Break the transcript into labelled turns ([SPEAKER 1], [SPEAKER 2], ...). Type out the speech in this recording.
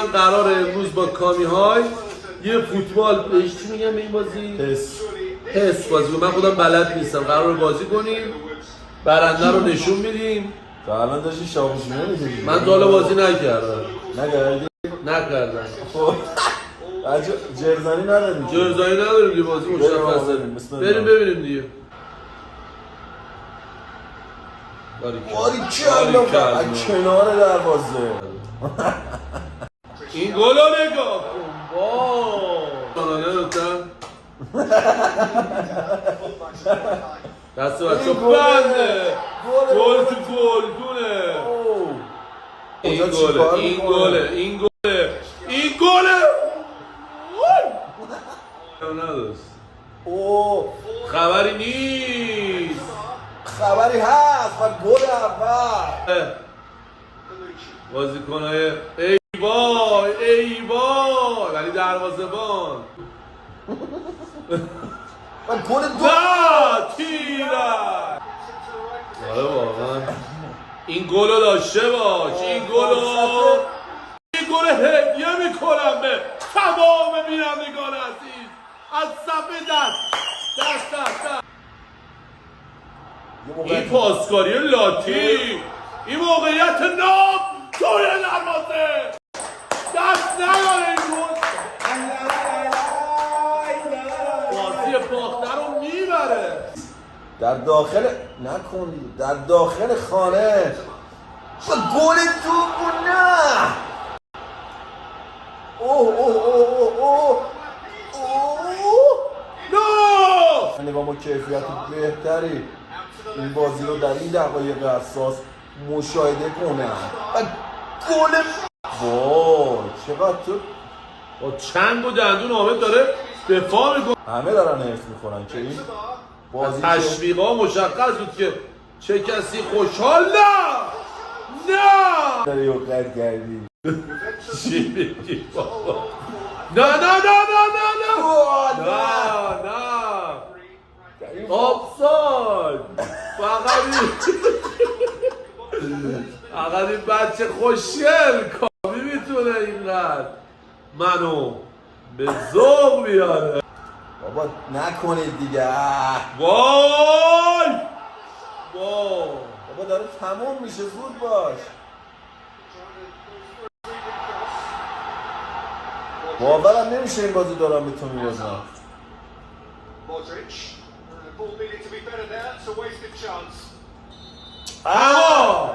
[SPEAKER 1] من قراره امروز با کامی های یه فوتبال بهش چی میگم به این بازی؟ حس بازی. من خودم بلد نیستم. قراره بازی کنیم برنده رو نشون میدیم.
[SPEAKER 2] تا الان داشتی شاخوش می‌کردی.
[SPEAKER 1] من تا حالا بازی نکردم.
[SPEAKER 2] نکردم. جرزانی نداریم.
[SPEAKER 1] جرزانی نداریم دیگه، بازی مشخصه. بریم ببینیم دیگه.
[SPEAKER 2] باری کلا کنار دروازه.
[SPEAKER 1] این گل رو نگاه کن. واو. نمی‌تونم. دست بچه بنده. گل تو گلدونه. این گله. نداشت. خبری نیست.
[SPEAKER 2] خبری هست و گل اول.
[SPEAKER 1] بازیکن‌های ای وای ولی دروازه‌بان.
[SPEAKER 2] و گل دو.
[SPEAKER 1] تیرک. آره واقعا. این گل رو داشته باش. این گل هدیه میکنم به تمام بینندگان عزیز از صف دست. این پاسکاری لاتی، این موقعیت نام توی دروازه، دست نیاره این گل. بازی باخته رو میبره.
[SPEAKER 2] در داخل نکن، در داخل خانه و گل دوگونه.
[SPEAKER 1] نو
[SPEAKER 2] نگاه با کیفیت بهتری این بازی رو در این دقایق حساس مشاهده کنم و گل. وای چقدر تو
[SPEAKER 1] با چنگ و دندون حامد داره دفاع میکنه.
[SPEAKER 2] همه دارن حرف میخورن که این بازی
[SPEAKER 1] تشویقا مشخص بود که چه کسی خوشحال نه
[SPEAKER 2] داره یوقت کردی.
[SPEAKER 1] چی بگی بابا؟ نه آفساید. فقط این بچه خوشگل کامی میتونه اینقدر منو به ذوق بیاره.
[SPEAKER 2] بابا نکنید دیگه.
[SPEAKER 1] وای
[SPEAKER 2] بابا داره تموم میشه، زود باش. باورم نمیشه این بازی دارم به تو میبازم.
[SPEAKER 1] اما